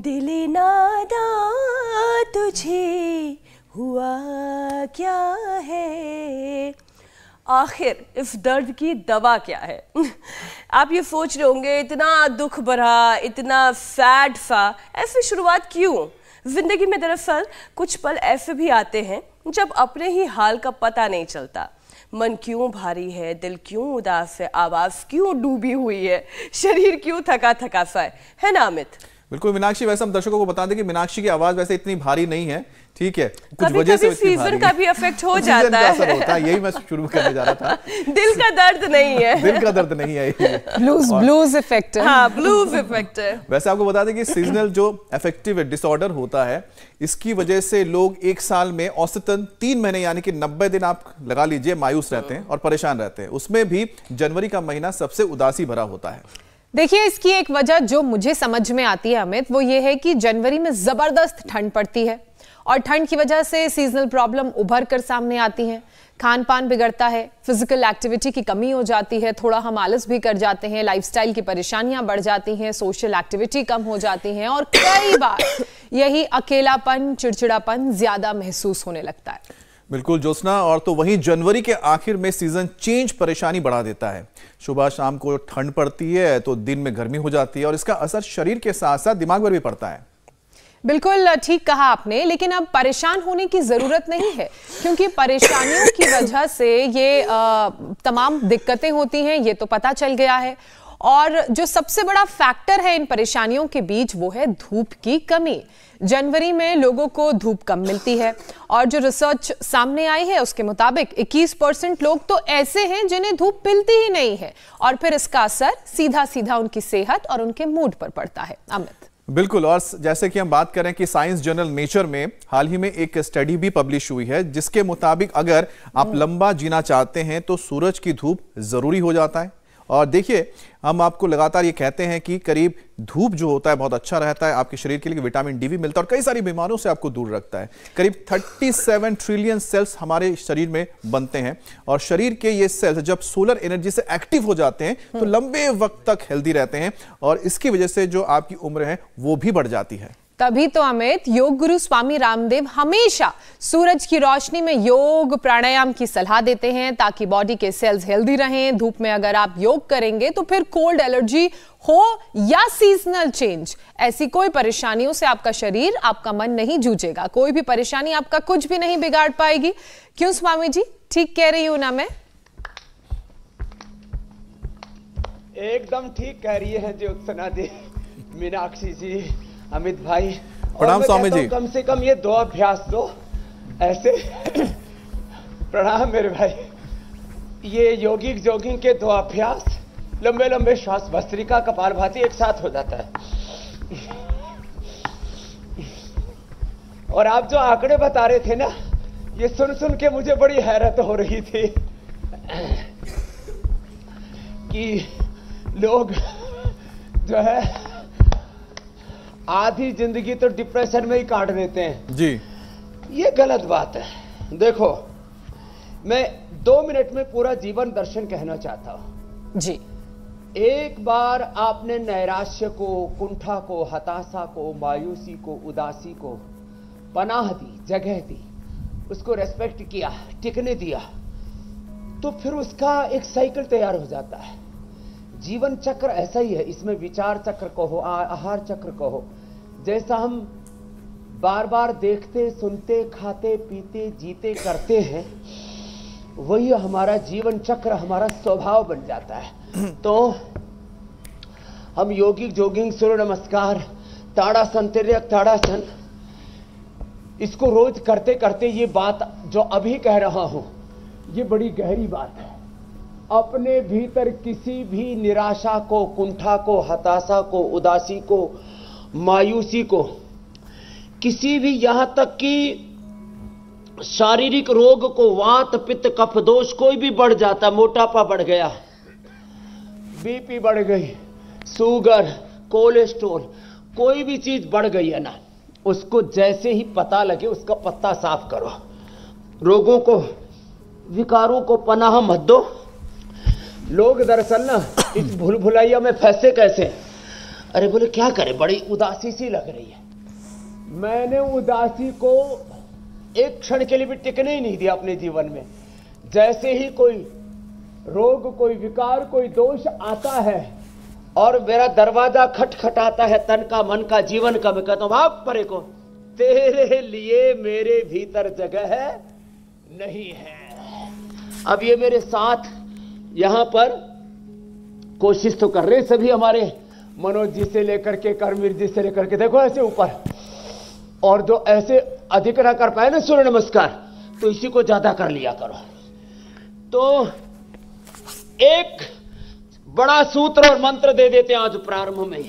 दिल नादा तुझे हुआ क्या है, आखिर इस दर्द की दवा क्या है। आप ये सोच रहे होंगे इतना दुख भरा, इतना सैड सा, ऐसी शुरुआत क्यों? जिंदगी में दरअसल कुछ पल ऐसे भी आते हैं जब अपने ही हाल का पता नहीं चलता। मन क्यों भारी है, दिल क्यों उदास है, आवाज क्यों डूबी हुई है, शरीर क्यों थका थका सा है ना अमित? बिल्कुल मीनाक्षी, वैसे हम दर्शकों को बता दें कि मीनाक्षी की आवाज वैसे इतनी भारी नहीं है, ठीक है, कुछ वजह से सीजन का भी इफेक्ट हो जाता है, असर होता है, यही मैं शुरू करने जा रहा था। दिल का दर्द नहीं है, दिल का दर्द नहीं है, ब्लूज इफेक्ट है। हाँ, ब्लूज इफेक्ट है। वैसे आपको बता दें कि सीजनल जो अफेक्टिव डिसऑर्डर होता है, इसकी वजह से लोग एक साल में औसतन 3 महीने यानी कि 90 दिन आप लगा लीजिए मायूस रहते हैं और परेशान रहते हैं। उसमें भी जनवरी का महीना सबसे उदासी भरा होता है। देखिए, इसकी एक वजह जो मुझे समझ में आती है अमित, वो ये है कि जनवरी में जबरदस्त ठंड पड़ती है और ठंड की वजह से सीजनल प्रॉब्लम उभर कर सामने आती हैं। खान पान बिगड़ता है, फिजिकल एक्टिविटी की कमी हो जाती है, थोड़ा हम आलस भी कर जाते हैं, लाइफस्टाइल की परेशानियां बढ़ जाती हैं, सोशल एक्टिविटी कम हो जाती हैं और कई बार यही अकेलापन, चिड़चिड़ापन ज्यादा महसूस होने लगता है। बिल्कुल ज्योत्सना, और तो वहीं जनवरी के आखिर में सीजन चेंज परेशानी बढ़ा देता है। सुबह शाम को ठंड पड़ती है तो दिन में गर्मी हो जाती है और इसका असर शरीर के साथ साथ दिमाग पर भी पड़ता है। बिल्कुल ठीक कहा आपने, लेकिन अब परेशान होने की जरूरत नहीं है, क्योंकि परेशानियों की वजह से ये तमाम दिक्कतें होती हैं, ये तो पता चल गया है। और जो सबसे बड़ा फैक्टर है इन परेशानियों के बीच, वो है धूप की कमी। जनवरी में लोगों को धूप कम मिलती है और जो रिसर्च सामने आई है उसके मुताबिक 21% लोग तो ऐसे हैं जिन्हें धूप मिलती ही नहीं है और फिर इसका असर सीधा सीधा उनकी सेहत और उनके मूड पर पड़ता है। अमित, बिल्कुल, और जैसे कि हम बात करें कि साइंस जर्नल नेचर में हाल ही में एक स्टडी भी पब्लिश हुई है, जिसके मुताबिक अगर आप लंबा जीना चाहते हैं तो सूरज की धूप जरूरी हो जाता है। और देखिए, हम आपको लगातार ये कहते हैं कि करीब धूप जो होता है बहुत अच्छा रहता है आपके शरीर के लिए, विटामिन डी भी मिलता है और कई सारी बीमारियों से आपको दूर रखता है। करीब 37 ट्रिलियन सेल्स हमारे शरीर में बनते हैं और शरीर के ये सेल्स जब सोलर एनर्जी से एक्टिव हो जाते हैं तो लंबे वक्त तक हेल्दी रहते हैं और इसकी वजह से जो आपकी उम्र है वो भी बढ़ जाती है। तभी तो अमित, योग गुरु स्वामी रामदेव हमेशा सूरज की रोशनी में योग प्राणायाम की सलाह देते हैं ताकि बॉडी के सेल्स हेल्दी रहें। धूप में अगर आप योग करेंगे तो फिर कोल्ड एलर्जी हो या सीजनल चेंज, ऐसी कोई परेशानियों से आपका शरीर, आपका मन नहीं जूझेगा। कोई भी परेशानी आपका कुछ भी नहीं बिगाड़ पाएगी। क्यों स्वामी जी, ठीक कह रही हूं ना मैं? एकदम ठीक कह रही है ज्योत्सना जी, मीनाक्षी जी, अमित भाई। प्रणाम स्वामी जी। कम से कम ये 2 अभ्यास तो ऐसे प्रणाम मेरे भाई। ये योगिक जॉगिंग के 2 अभ्यास, लंबे लंबे श्वास, भस्त्रिका, कपालभाति एक साथ हो जाता है। और आप जो आंकड़े बता रहे थे ना, ये सुन सुन के मुझे बड़ी हैरत हो रही थी कि लोग जो है आधी जिंदगी तो डिप्रेशन में ही काट देते हैं जी। ये गलत बात है। देखो, मैं 2 मिनट में पूरा जीवन दर्शन कहना चाहता हूं जी। एक बार आपने नैराश्य को, कुंठा को, हताशा को, मायूसी को, उदासी को पनाह दी, जगह दी, उसको रेस्पेक्ट किया, टिकने दिया, तो फिर उसका एक साइकिल तैयार हो जाता है। जीवन चक्र ऐसा ही है, इसमें विचार चक्र कहो, आहार चक्र कहो, जैसा हम बार बार देखते, सुनते, खाते, पीते, जीते, करते हैं, वही हमारा जीवन चक्र, हमारा स्वभाव बन जाता है। तो हम योगिक जोगिंग, सूर्य नमस्कार, ताड़ासन, तिर्यक ताड़ासन, इसको रोज करते करते ये बात जो अभी कह रहा हूं, ये बड़ी गहरी बात है। अपने भीतर किसी भी निराशा को, कुंठा को, हताशा को, उदासी को, मायूसी को, किसी भी, यहां तक कि शारीरिक रोग को, वात, पित्त, कफ दोष कोई भी बढ़ जाता, मोटापा बढ़ गया, बीपी बढ़ गई, शुगर, कोलेस्ट्रॉल, कोई भी चीज बढ़ गई है ना, उसको जैसे ही पता लगे उसका पत्ता साफ करो। रोगों को, विकारों को पनाह मत दो। लोग दरअसल ना इस भूल भुलैया में फंसे कैसे, अरे बोले क्या करें, बड़ी उदासी सी लग रही है। मैंने उदासी को एक क्षण के लिए भी टिकने ही नहीं दिया अपने जीवन में। जैसे ही कोई रोग, कोई विकार, कोई दोष आता है और मेरा दरवाजा खटखटाता है, तन का, मन का, जीवन का, मैं कहता हूं भाग परे को, तेरे लिए मेरे भीतर जगह है नहीं है। अब ये मेरे साथ यहां पर कोशिश तो कर रहे सभी, हमारे मनोज जी से लेकर के करमीर जी से लेकर के, देखो ऐसे ऊपर, और जो ऐसे अधिक ना कर पाए ना सूर्य नमस्कार, तो इसी को ज्यादा कर लिया करो। तो एक बड़ा सूत्र और मंत्र दे देते हैं आज प्रारंभ में।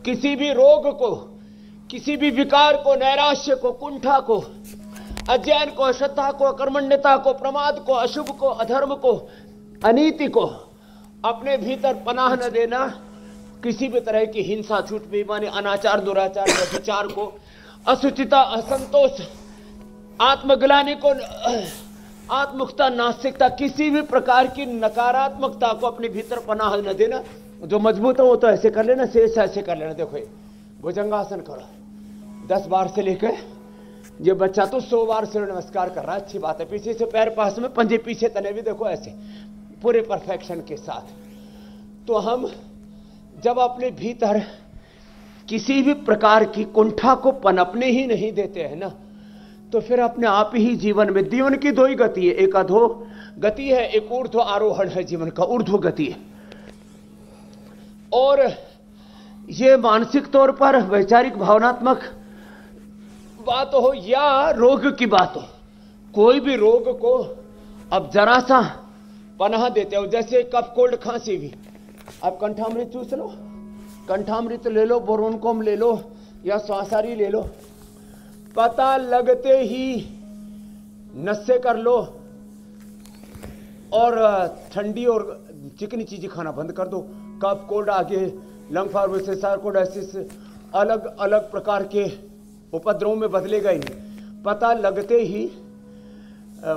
किसी भी रोग को, किसी भी विकार को, नैराश्य को, कुंठा को, अज्ञान को, अश्रद्धा को, अकर्मण्यता को, प्रमाद को, अशुभ को, अधर्म को, अनीति को अपने भीतर पनाह न देना। किसी भी तरह की हिंसा, झूठ, बेईमानी, अनाचार, दुराचार, व्यभिचार को, असुचिता, असंतोष, आत्मग्लानि को, आत्मुखता, नास्तिकता, किसी भी प्रकार की नकारात्मकता को अपने भीतर पनाह न देना। जो मजबूत हो वो तो ऐसे कर लेना, शेष ऐसे कर लेना। देखो भुजंगासन करो 10 बार से लेकर, ये बच्चा तो 100 बार सूर्य नमस्कार कर रहा है, अच्छी बात है। पीछे से पैर पास में, पंजे पीछे तने भी, देखो ऐसे पूरे परफेक्शन के साथ। तो हम जब अपने भीतर किसी भी प्रकार की कुंठा को पनपने ही नहीं देते हैं ना, तो फिर अपने आप ही जीवन में, जीवन की 2 ही गति है, एक अधो गति है, एक ऊर्ध्व आरोहण है जीवन का, ऊर्ध्व गति है। और ये मानसिक तौर पर, वैचारिक, भावनात्मक बात हो या रोग की बात हो, कोई भी रोग को अब जरा सा पनाह देते हो। जैसे कफ, कोल्ड, खांसी भी, अब कंठामृत चूस लो, कंठामृत ले लो, बोरोनकोम ले लो या श्वासारी ले लो, पता लगते ही नशे कर लो और ठंडी और चिकनी चीजें खाना बंद कर दो। कफ, कोल्ड, आगे लंग फाइब्रोसिस, सार्कोइडोसिस, अलग अलग प्रकार के उपद्रव में बदलेगा ही। पता लगते ही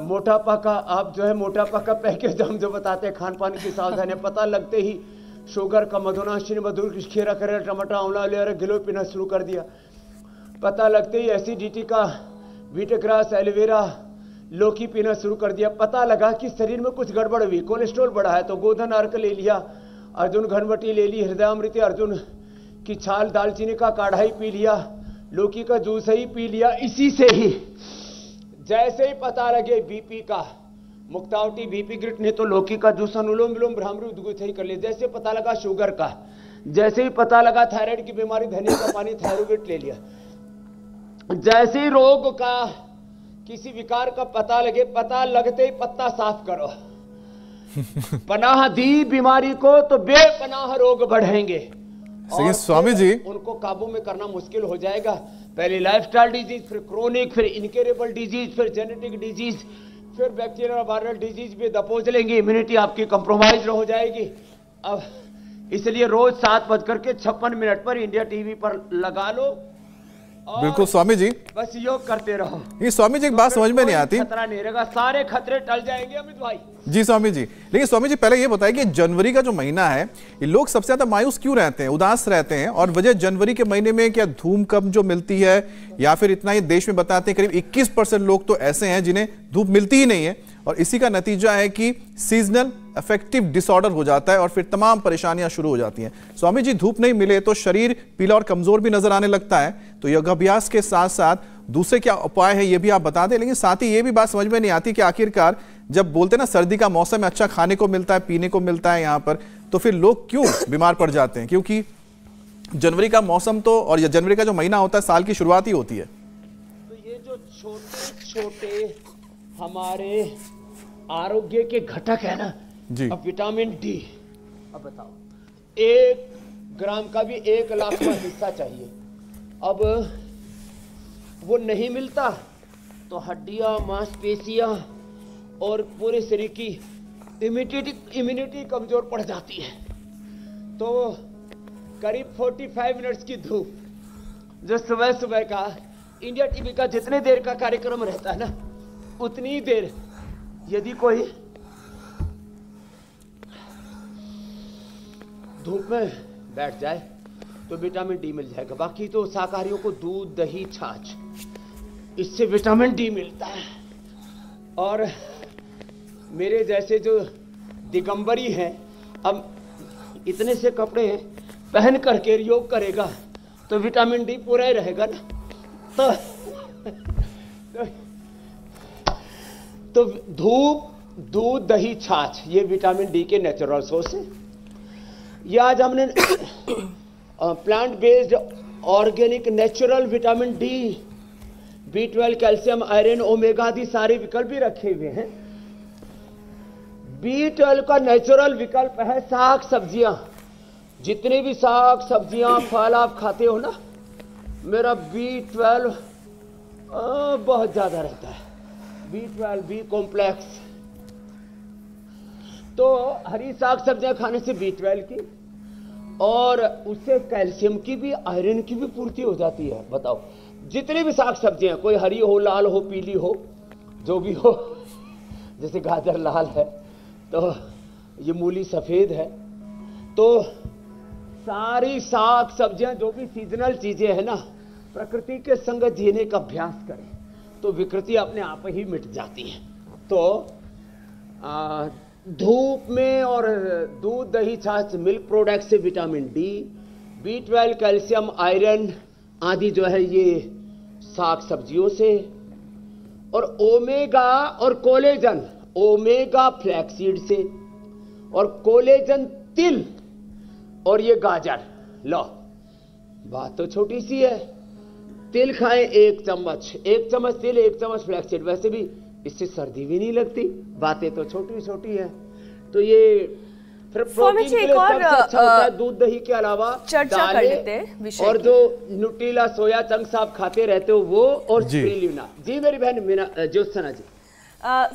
मोटापा का, आप जो है मोटापा का पैकेज हम जो बताते हैं, खान पान की सावधानी, पता लगते ही शुगर का, मधुनाशिनी, मधुर, खीरा, करेला, टमाटर, आंवला ले गिलो पीना शुरू कर दिया। पता लगते ही एसिडिटी का वीटग्रास, एलोवेरा, लौकी पीना शुरू कर दिया। पता लगा कि शरीर में कुछ गड़बड़ हुई, कोलेस्ट्रॉल बढ़ा है, तो गोधन अर्क ले लिया, अर्जुन घनवटी ले ली, हृदयामृति, अर्जुन की छाल, दालचीनी का काढ़ा ही पी लिया, लौकी का जूस ही पी लिया। इसी से ही जैसे ही पता लगे बीपी का, मुक्तावटी, बीपी ग्रिट, नहीं तो लौकी का जूस, अनुलोम विलोम, भ्रामरी, उद्गुत ही कर लिया। जैसे पता लगा शुगर का, जैसे ही पता लगा थायराइड की बीमारी, धनिया का पानी, थायरोइड ले लिया। जैसे ही रोग का, किसी विकार का पता लगे, पता लगते ही पत्ता साफ करो। पनाह दी बीमारी को तो बेपनाह रोग बढ़ेंगे। स्वामी जी, उनको काबू में करना मुश्किल हो जाएगा। पहले लाइफस्टाइल डिजीज, फिर क्रोनिक, फिर इनक्योरेबल डिजीज, फिर जेनेटिक डिजीज, फिर बैक्टीरियल और वायरल डिजीज भी दबोच लेंगे। इम्यूनिटी आपकी कंप्रोमाइज हो जाएगी। अब इसलिए रोज 7:56 पर इंडिया टीवी पर लगा लो। बिल्कुल स्वामी जी, बस योग करते रहो। ये स्वामी जी एक बात समझ में नहीं आती, खतरा नहीं रहेगा, सारे खतरे टल जाएंगे अमित भाई। जी स्वामी जी, लेकिन स्वामी जी पहले ये बताइए कि जनवरी का जो महीना है, ये लोग सबसे ज्यादा मायूस क्यों रहते हैं, उदास रहते हैं? और वजह जनवरी के महीने में क्या धूप कम जो मिलती है, या फिर इतना ही देश में बताते हैं करीब 21% लोग तो ऐसे हैं जिन्हें धूप मिलती ही नहीं है, और इसी का नतीजा है कि सीजनल अफेक्टिव डिसऑर्डर हो जाता है और फिर तमाम परेशानियां शुरू हो जाती हैं। स्वामी जी, धूप नहीं मिले तो शरीर पीला और कमजोर भी नजर आने लगता है, तो योगाभ्यास के साथ साथ दूसरे क्या उपाय है ये भी आप बता दें। लेकिन साथ ही ये भी बात समझ में नहीं आती कि आखिरकार जब बोलते ना सर्दी का मौसम में अच्छा खाने को मिलता है, पीने को मिलता है यहाँ पर, तो फिर लोग क्यों बीमार पड़ जाते हैं? क्योंकि जनवरी का मौसम तो, और जनवरी का जो महीना होता है, साल की शुरुआत ही होती है। तो ये जो छोटे छोटे हमारे आरोग्य के घटक है ना जी, अब विटामिन डी, अब बताओ 1 ग्राम का भी 1 लाखवां हिस्सा चाहिए। अब वो नहीं मिलता तो हड्डियां, मांसपेशियां और पूरे शरीर की इम्यूनिटी कमजोर पड़ जाती है। तो करीब 45 मिनट्स की धूप जो सुबह सुबह का इंडिया टीवी का जितने देर का कार्यक्रम रहता है ना, उतनी देर यदि कोई धूप में बैठ जाए तो विटामिन डी मिल जाएगा। बाकी तो शाकाहारियों को दूध, दही, छाछ, इससे विटामिन डी मिलता है। और मेरे जैसे जो दिगंबरी हैं, अब इतने से कपड़े हैं, पहन करके योग करेगा तो विटामिन डी पूरा ही रहेगा ना। तो धूप, दूध, दही, छाछ, ये विटामिन डी के नेचुरल सोर्स है। ये आज हमने plant based organic natural vitamin D, B12, calcium, iron, omega आदि सारे विकल्प भी रखे हुए हैं। B12 का नेचुरल विकल्प है साग सब्जियां। जितने भी साग सब्जियां फल आप खाते हो ना, मेरा B12 बहुत ज्यादा रहता है। B12, B complex. तो हरी साग सब्जियां खाने से B12 की और उससे कैल्शियम की भी, आयरन की भी पूर्ति हो जाती है। बताओ, जितनी भी साग सब्जियां, कोई हरी हो, लाल हो, पीली हो, जो भी हो, जैसे गाजर लाल है तो ये मूली सफेद है, तो सारी साग सब्जियां जो भी सीजनल चीजें हैं ना, प्रकृति के संग जीने का अभ्यास करें तो विकृति अपने आप ही मिट जाती है। तो धूप में और दूध, दही, छाछ, मिल्क प्रोडक्ट से vitamin D, B12, calcium, iron आदि जो है ये साग सब्जियों से, और ओमेगा और कोलेजन, ओमेगा फ्लैक्सीड से, और कोलेजन तिल और ये गाजर। लो, बात तो छोटी सी है। तिल खाएं 1 चम्मच, 1 चम्मच तिल, 1 चम्मच फ्लैक्सीड। वैसे भी इससे सर्दी भी नहीं लगती। बातें तो छोटी छोटी हैं। तो ये फिर प्रोटीन के लिए सबसे अच्छा होता है दूध, दही के अलावा चर्चा कर लेते हैं विषय और जो न्यूट्रीला, सोया चंक्स आप खाते रहते हो वो, और स्पिरुलिना। जी मेरी बहन मीना ज्योत्सना जी।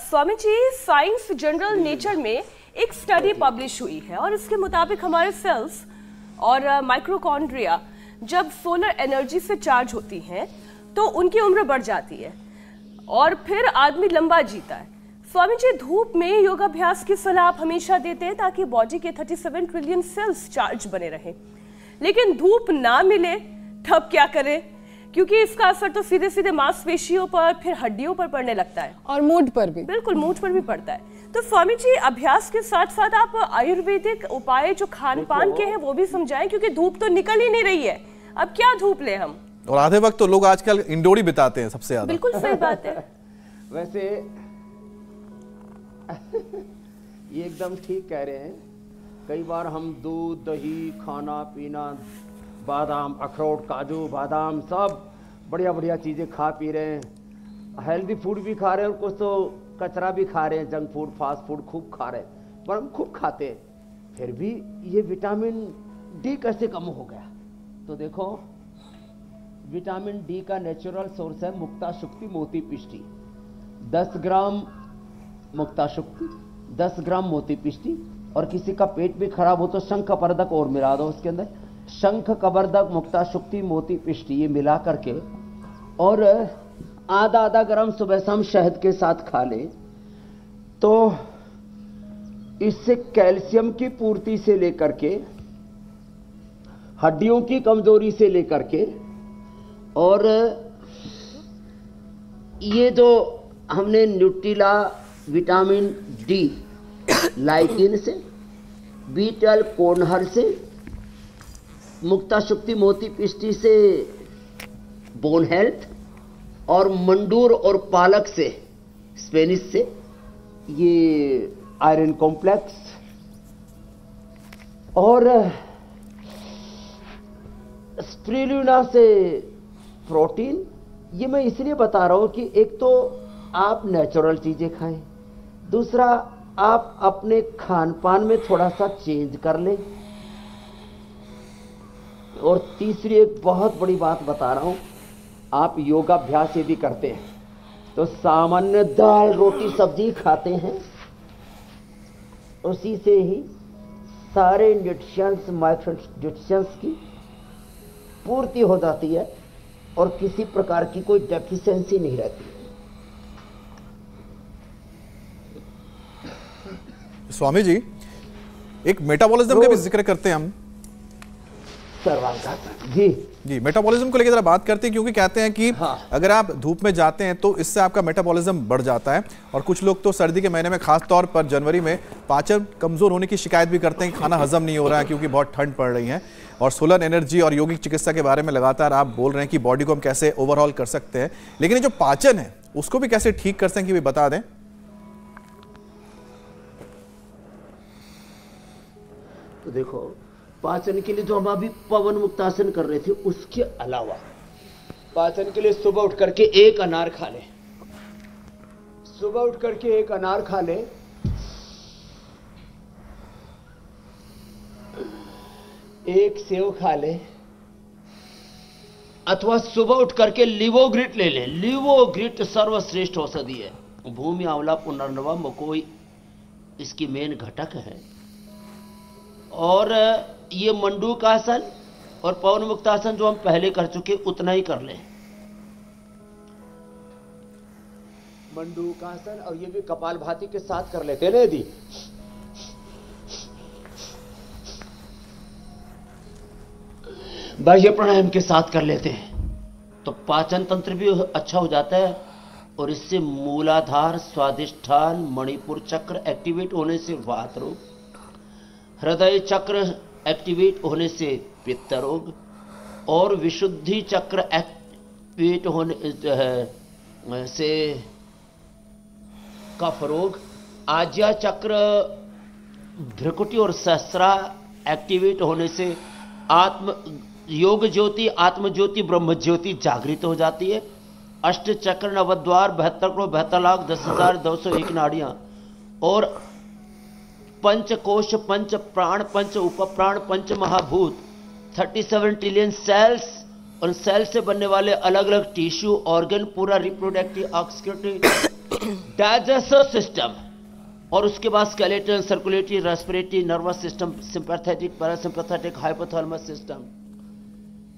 Swami ji, science journal nature में एक स्टडी पब्लिश हुई है और इसके मुताबिक हमारे सेल्स और माइक्रोकॉन्ड्रिया जब सोलर एनर्जी से चार्ज होती हैं तो उनकी उम्र बढ़ जाती है और फिर आदमी लंबा जीता है। स्वामी जी, धूप में योगाभ्यास की सलाह आप हमेशा देते हैं ताकि बॉडी के 37 ट्रिलियन सेल्स चार्ज बने रहें, लेकिन धूप ना मिले तब क्या करें? क्योंकि इसका असर तो सीधे सीधे मांसपेशियों पर, फिर हड्डियों पर पड़ने लगता है और मूड पर भी। बिल्कुल, मूड पर भी पड़ता है। तो स्वामी जी, अभ्यास के साथ साथ आप आयुर्वेदिक उपाय जो खान पान के हैं वो भी समझाएं, क्योंकि धूप तो निकल ही नहीं रही है। अब क्या धूप ले हम? और आधे वक्त तो लोग आजकल इंडोर ही बिताते हैं सबसे ज्यादा। बिल्कुल सही बात है। वैसे ये एकदम ठीक कह रहे हैं। कई बार हम दूध, दही, खाना पीना, बादाम, अखरोट, काजू बादाम, सब बढ़िया बढ़िया चीज़ें खा पी रहे हैं। हेल्दी फूड भी खा रहे हैं और कुछ तो कचरा भी खा रहे हैं, जंक फूड, फास्ट फूड खूब खा रहे हैं, पर हम खूब खाते हैं, फिर भी ये विटामिन डी कैसे कम हो गया? तो देखो, विटामिन डी का नेचुरल सोर्स है मुक्ता शुक्ति मोती पिष्टी। 10 ग्राम मुक्ता शुक्ति, 10 ग्राम मोती पिष्टी, और किसी का पेट भी खराब हो तो शंख कबरदक और मिला दो उसके अंदर। शंख कबरदक, मुक्ता शुक्ति, मोती पिष्टी ये मिला करके और आधा ग्राम सुबह शाम शहद के साथ खा ले तो इससे कैल्शियम की पूर्ति से लेकर के हड्डियों की कमजोरी से लेकर के, और ये जो हमने न्यूट्रीला विटामिन डी लाइकिन से, B12 कोनहर से, मुक्ता शुक्ति मोती पिष्टी से बोन हेल्थ, और मंडूर और पालक से, स्पेनिश से ये आयरन कॉम्प्लेक्स, और स्पिरुलिना से प्रोटीन। ये मैं इसलिए बता रहा हूं कि एक तो आप नेचुरल चीजें खाएं, दूसरा आप अपने खान पान में थोड़ा सा चेंज कर लें, और तीसरी एक बहुत बड़ी बात बता रहा हूं, आप योगाभ्यास यदि करते हैं तो सामान्य दाल रोटी सब्जी खाते हैं, उसी से ही सारे न्यूट्रिशंस, माइक्रो न्यूट्रिशंस की पूर्ति हो जाती है और किसी प्रकार की कोई डेफिशिएंसी नहीं रहती। स्वामी जी, एक मेटाबॉलिज्म का भी जिक्र करते हैं हम। सवाल था जी। जी, मेटाबॉलिज्म को लेकर जरा बात करते हैं, क्योंकि कहते हैं कि हाँ। अगर आप धूप में जाते हैं तो इससे आपका मेटाबॉलिज्म बढ़ जाता है, और कुछ लोग तो सर्दी के महीने में खास तौर पर जनवरी में पाचन कमजोर होने की शिकायत भी करते हैं कि खाना हजम नहीं हो रहा है क्योंकि बहुत ठंड पड़ रही है। और सोलर एनर्जी और यौगिक चिकित्सा के बारे में लगातार आप बोल रहे हैं कि बॉडी को हम कैसे ओवरऑल कर सकते हैं, लेकिन ये जो पाचन है उसको भी कैसे ठीक कर सकते हैं, कि बता दें। तो देखो, पाचन के लिए जो हम अभी पवन मुक्तासन कर रहे थे, उसके अलावा पाचन के लिए सुबह उठ करके एक अनार खा ले, सुबह उठ करके एक अनार खा ले, एक सेव खा ले, अथवा सुबह उठ करके लिवोग्रिट ले ले। लिवोग्रिट सर्वश्रेष्ठ औषधि है। भूमि, आंवला, पुनर्नवा, मकोई इसकी मेन घटक है। और ये मंडूकासन और पवन मुक्तासन जो हम पहले कर चुके उतना ही कर लें। मंडूकासन और ये भी कपालभाति के साथ कर लेते हैं ना यदि। बाह्य प्राणायाम के साथ कर लेते हैं तो पाचन तंत्र भी अच्छा हो जाता है, और इससे मूलाधार, स्वादिष्ठान, मणिपुर चक्र एक्टिवेट होने से वात रोग, हृदय चक्र एक्टिवेट होने से पित्त रोग, और विशुद्धि चक्र एक्टिवेट होने से कफ रोग, आज्या चक्र, भ्रकुटी और सहस्रा एक्टिवेट होने से आत्म योग ज्योति, आत्म ज्योति, ब्रह्म ज्योति जागृत हो जाती है। अष्ट चक्र, नवद्वार, 72 करोड़ 72 लाख 10,201 नाड़ियां, और पंच कोश, पंच प्राण, पंच उपप्राण, पंच महाभूत, 37 ट्रिलियन सेल्स, और सेल से बनने वाले अलग अलग टिश्यू, ऑर्गन, पूरा रिप्रोडक्टिव, ऑक्सीक्यूटिव, डाइजेस्टिव सिस्टम, और उसके बाद skeleton, circulatory, respiratory, nervous system, sympathetic, parasympathetic, hypothalamus system,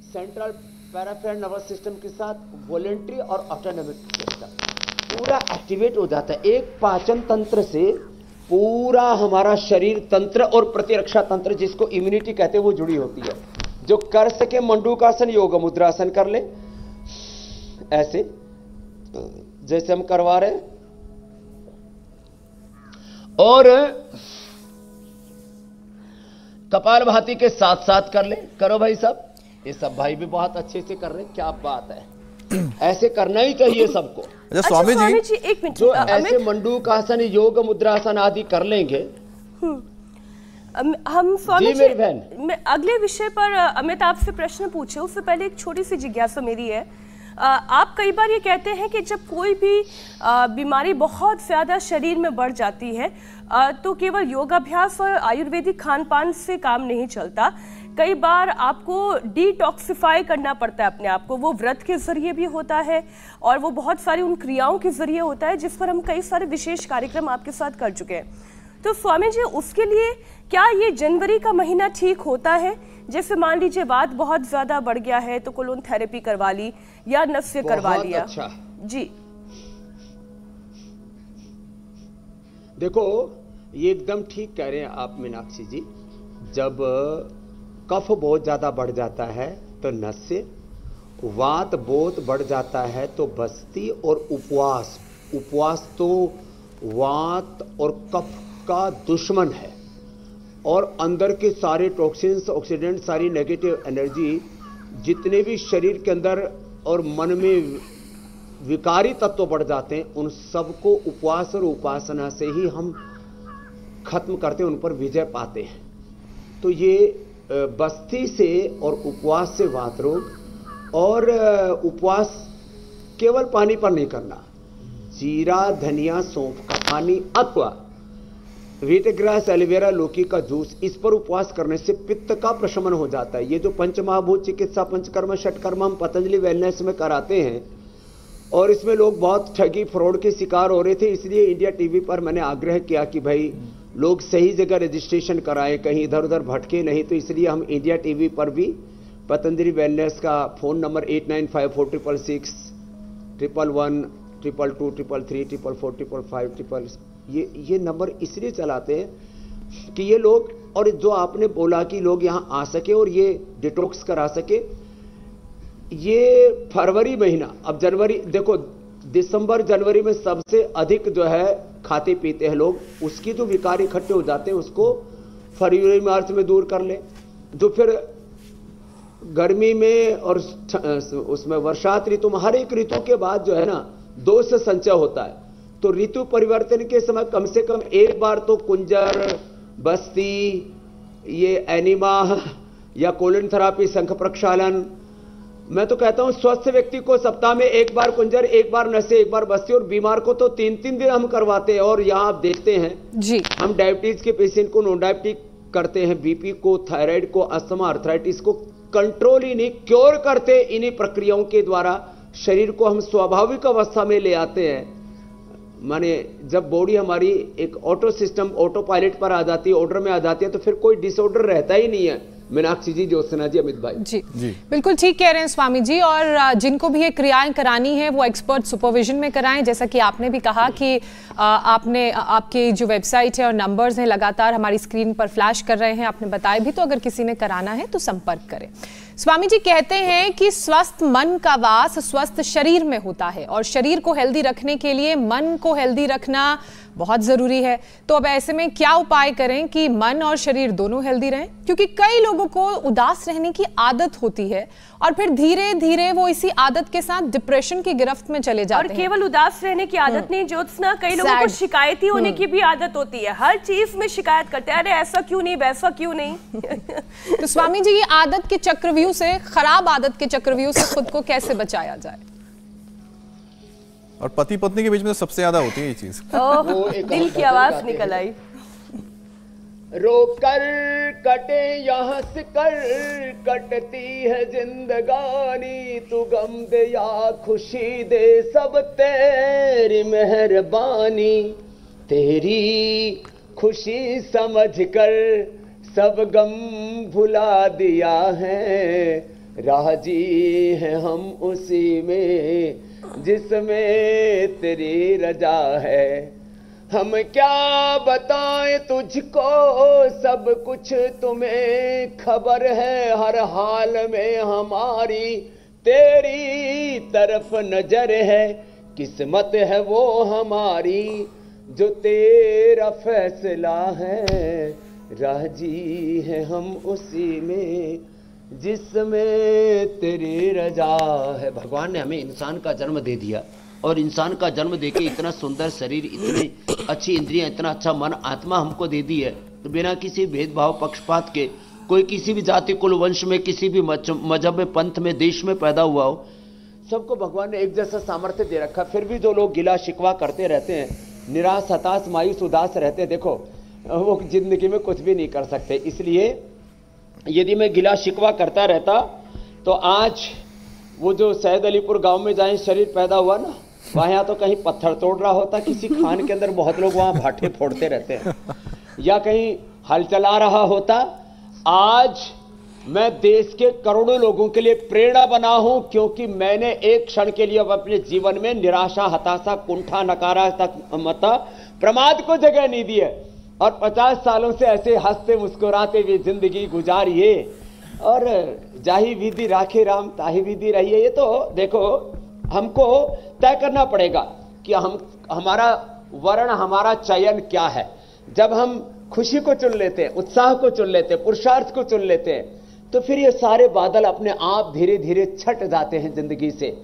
central peripheral nervous system के साथ वॉलेंट्री और ऑटोनॉमिक सिस्टम पूरा एक्टिवेट हो जाता है। एक पाचन तंत्र से पूरा हमारा शरीर तंत्र और प्रतिरक्षा तंत्र, जिसको इम्यूनिटी कहते हैं, वो जुड़ी होती है। जो कर सके मंडूकासन, योग मुद्रासन कर ले, ऐसे जैसे हम करवा रहे हैं, और कपालभाति के साथ साथ कर ले। करो भाई साहब, ये सब भाई भी बहुत अच्छे से कर रहे हैं, क्या बात है। ऐसे करना ही चाहिए सबको। अच्छा स्वामी जी, एक मिनट, जो ऐसे मंडूकासन, योग मुद्रासन आदि कर लेंगे। हम स्वामी जी मेरी बहन, मैं अगले विषय पर अमित आपसे प्रश्न पूछे, उससे पहले एक छोटी सी जिज्ञासा मेरी है। आप कई बार ये कहते हैं कि जब कोई भी बीमारी बहुत ज़्यादा शरीर में बढ़ जाती है तो केवल योगाभ्यास और आयुर्वेदिक खान पान से काम नहीं चलता। कई बार आपको डिटॉक्सिफाई करना पड़ता है अपने आप को, वो व्रत के जरिए भी होता है और वो बहुत सारी उन क्रियाओं के जरिए होता है, जिस पर हम कई सारे विशेष कार्यक्रम आपके साथ कर चुके हैं। तो स्वामी जी, उसके लिए क्या ये जनवरी का महीना ठीक होता है? जैसे मान लीजिए वात बहुत ज्यादा बढ़ गया है तो कोलोन थेरेपी करवा ली या नस्य करवा लिया। अच्छा जी देखो, ये एकदम ठीक कह रहे हैं आप मीनाक्षी जी। जब कफ बहुत ज्यादा बढ़ जाता है तो नस्य, वात बहुत बढ़ जाता है तो बस्ती, और उपवास तो वात और कफ का दुश्मन है, और अंदर के सारे टॉक्सिन्स, ऑक्सीडेंट, सारी नेगेटिव एनर्जी जितने भी शरीर के अंदर और मन में विकारी तत्व बढ़ जाते हैं, उन सबको उपवास और उपासना से ही हम खत्म करते हैं, उन पर विजय पाते हैं। तो ये बस्ती से और उपवास से वात रोग, और उपवास केवल पानी पर नहीं करना, जीरा, धनिया, सौंफ का पानी अथवा वीटग्रास, एलोवेरा, लौकी का जूस, इस पर उपवास करने से पित्त का प्रशमन हो जाता है। ये जो पंचमहाभूत चिकित्सा, पंचकर्म, षटकर्म हम पतंजलि वेलनेस में कराते हैं, और इसमें लोग बहुत ठगी, फ्रॉड के शिकार हो रहे थे। इसलिए इंडिया टीवी पर मैंने आग्रह किया कि भाई लोग सही जगह रजिस्ट्रेशन कराएं, कहीं इधर उधर भटके नहीं। तो इसलिए हम इंडिया टीवी पर भी पतंजलि वेलनेस का फोन नंबर 895466 111 222 333 444 555 ये नंबर इसलिए चलाते हैं कि ये लोग और जो आपने बोला कि लोग यहां आ सके और ये डिटॉक्स करा सके, ये फरवरी महीना, अब जनवरी देखो, दिसंबर जनवरी में सबसे अधिक जो है खाते पीते हैं लोग, उसकी जो विकार इकट्ठे हो जाते हैं उसको फरवरी मार्च में दूर कर ले, जो फिर गर्मी में और उसमें वर्षात ऋतु में, हर एक ऋतु के बाद जो है ना दोष संचय होता है। तो ऋतु परिवर्तन के समय कम से कम एक बार तो कुंजर, बस्ती, ये एनिमा या कोलिन थेरापी, शंख प्रक्षालन, मैं तो कहता हूं स्वस्थ व्यक्ति को सप्ताह में एक बार कुंजर, एक बार नशे, एक बार बस्ती, और बीमार को तो 3-3 दिन हम करवाते हैं। और यहां आप देखते हैं जी, हम डायबिटीज के पेशेंट को नॉन डायबिटिक करते हैं, बीपी को, थायराइड को, अस्थमा, आर्थराइटिस को कंट्रोल ही नहीं, क्योर करते इन्हीं प्रक्रियाओं के द्वारा शरीर को हम स्वाभाविक अवस्था में ले आते हैं। माने जब बॉडी हमारी एक ऑटो सिस्टम, ऑटो पायलट पर आ जाती है, ऑर्डर में आ जाती है, तो फिर कोई डिसऑर्डर रहता ही नहीं है। मीनाक्षी जी, ज्योत्सना जी, अमित भाई जी बिल्कुल ठीक कह रहे हैं स्वामी जी। और जिनको भी ये क्रियाएं करानी है वो एक्सपर्ट सुपरविजन में कराएं। जैसा कि आपने भी कहा कि आपने आपकी जो वेबसाइट है और नंबर्स हैं लगातार हमारी स्क्रीन पर फ्लैश कर रहे हैं, आपने बताया भी, तो अगर किसी ने कराना है तो संपर्क करें। स्वामी जी कहते हैं कि स्वस्थ मन का वास स्वस्थ शरीर में होता है और शरीर को हेल्दी रखने के लिए मन को हेल्दी रखना बहुत जरूरी है। तो अब ऐसे में क्या उपाय करें कि मन और शरीर दोनों हेल्दी रहें? क्योंकि कई लोगों को उदास रहने की आदत होती है और फिर धीरे धीरे वो इसी आदत के साथ डिप्रेशन की गिरफ्त में चले जाते हैं। और केवल उदास रहने की आदत नहीं ज्योत्सना, कई लोगों को शिकायती होने की भी आदत होती है, हर चीज में शिकायत करते हैं, अरे ऐसा क्यों नहीं, वैसा क्यों नहीं। तो स्वामी जी, ये आदत के चक्रव्यूह से, खराब आदत के चक्रव्यूह से खुद को कैसे बचाया जाए? और पति पत्नी के बीच में सबसे ज्यादा होती है ये चीज। दिल की आवाज निकल आई। रोकर कटे यहाँ से कर कटती है जिंदगानी, तू गम दे या खुशी दे सब तेरी मेहरबानी, तेरी खुशी समझ कर सब गम भुला दिया है, राजी है हम उसी में जिसमें तेरी रजा है। हम क्या बताएं तुझको, सब कुछ तुम्हें खबर है, हर हाल में हमारी तेरी तरफ नजर है, किस्मत है वो हमारी जो तेरा फैसला है, राजी है हम उसी में जिसमें तेरी रजा है। भगवान ने हमें इंसान का जन्म दे दिया और इंसान का जन्म देके इतना सुंदर शरीर, इतनी अच्छी इंद्रियां, इतना अच्छा मन, आत्मा हमको दे दी है। तो बिना किसी भेदभाव पक्षपात के, कोई किसी भी जाति कुल वंश में, किसी भी मजहब में, पंथ में, देश में पैदा हुआ हो, सबको भगवान ने एक जैसा सामर्थ्य दे रखा। फिर भी जो लोग गिला शिकवा करते रहते हैं, निराश, हताश, मायूस, उदास रहते हैं, देखो वो जिंदगी में कुछ भी नहीं कर सकते। इसलिए यदि मैं गिला शिकवा करता रहता तो आज वो जो सैयद अलीपुर गांव में जाए शरीर पैदा हुआ ना, वहां तो कहीं पत्थर तोड़ रहा होता, किसी खान के अंदर बहुत लोग वहां भाटे फोड़ते रहते हैं, या कहीं हल चला रहा होता। आज मैं देश के करोड़ों लोगों के लिए प्रेरणा बना हूं, क्योंकि मैंने एक क्षण के लिए अपने जीवन में निराशा, हताशा, कुंठा, नकारात्मकता, प्रमाद को जगह नहीं दी है। और 50 सालों से ऐसे हंसते मुस्कुराते हुए जिंदगी गुजारिए और जाही विधि राखे राम ताही विधि रहिए। ये तो देखो हमको तय करना पड़ेगा कि हमारा वर्ण, हमारा चयन क्या है। जब हम खुशी को चुन लेते हैं, उत्साह को चुन लेते हैं, पुरुषार्थ को चुन लेते हैं, तो फिर ये सारे बादल अपने आप धीरे धीरे छट जाते हैं जिंदगी से।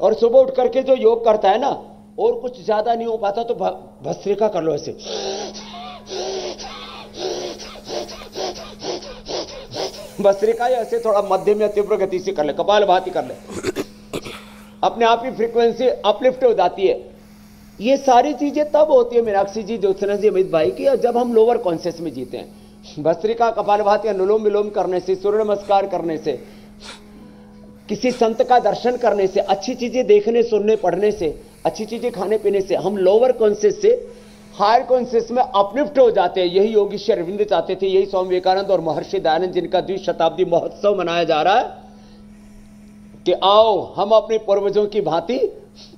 और सुबह उठ करके जो योग करता है ना, और कुछ ज्यादा नहीं हो पाता तो भस्त्रिका कर लो ऐसे, भस्त्रिका ऐसे थोड़ा मध्यम या तीव्र गति से कर ले, कपालभाति कर ले, अपने आप ही फ्रीक्वेंसी अपलिफ्ट हो जाती है। ये सारी चीजें तब होती है मीनाक्षी जी, ज्योत्सना जी, अमित भाई की, जब हम लोअर कॉन्शियस में जीते हैं। भस्त्रिका, कपालभाति, अनुलोम विलोम करने से, सूर्य नमस्कार करने से, किसी संत का दर्शन करने से, अच्छी चीजें देखने, सुनने, पढ़ने से, अच्छी चीजें खाने पीने से हम लोअर कॉन्शियस से हायर कॉन्शियस में अपलिफ्ट हो जाते हैं। यही योगी श्री अरविंद चाहते थे, यही स्वामी विवेकानंद और महर्षि दयानंद, जिनका 2 शताब्दी महोत्सव मनाया जा रहा है, कि आओ हम अपने पूर्वजों की भांति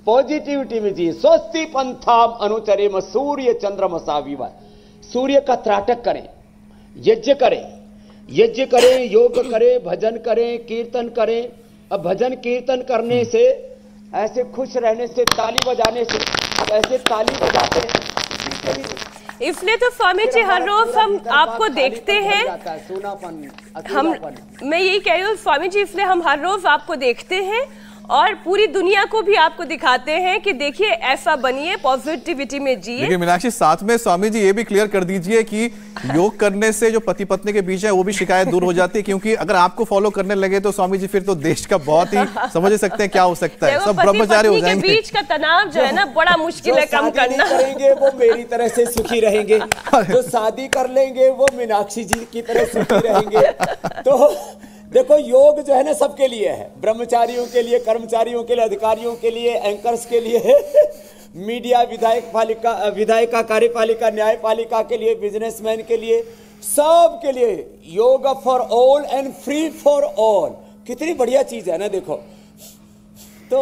पॉजिटिविटी में जिए। स्वस्ति पंथाम अनुचरेम सूर्य चंद्रमसा विवा, सूर्य का त्राटक करें, यज्ञ करें, योग करें, भजन करें, कीर्तन करें। अब भजन कीर्तन करने से, ऐसे खुश रहने से, ताली बजाने से, अब ऐसे ताली बजाते हैं। इसलिए तो स्वामी जी हर रोज हम आपको देखते हैं, मैं यही कह रही हूँ स्वामी जी, इसलिए हम हर रोज आपको देखते हैं और पूरी दुनिया को भी आपको दिखाते हैं कि देखिए ऐसा बनिए, पॉजिटिविटी में जिए। लेकिन मीनाक्षी, साथ में स्वामी जी ये भी क्लियर कर दीजिए कि योग करने से जो पति पत्नी के बीच है वो भी शिकायत दूर हो जाती है, क्योंकि अगर आपको फॉलो करने लगे तो स्वामी जी फिर तो देश का बहुत ही समझ सकते हैं क्या हो सकता है, सब ब्रह्मचारी हो जाएंगे। बीच का तनाव जो है ना बड़ा मुश्किल है कम करना। करेंगे वो मेरी तरह से सुखी रहेंगे, जो शादी कर लेंगे वो मीनाक्षी जी की तरह सुखी रहेंगे। तो देखो, योग जो है ना सबके लिए है, ब्रह्मचारियों के लिए, कर्मचारियों के लिए, अधिकारियों के लिए, एंकर्स के लिए, मीडिया, विधायिका, कार्यपालिका, न्यायपालिका के लिए, बिजनेसमैन के लिए, सब के लिए। योग for all and free for all, कितनी बढ़िया चीज है ना। देखो तो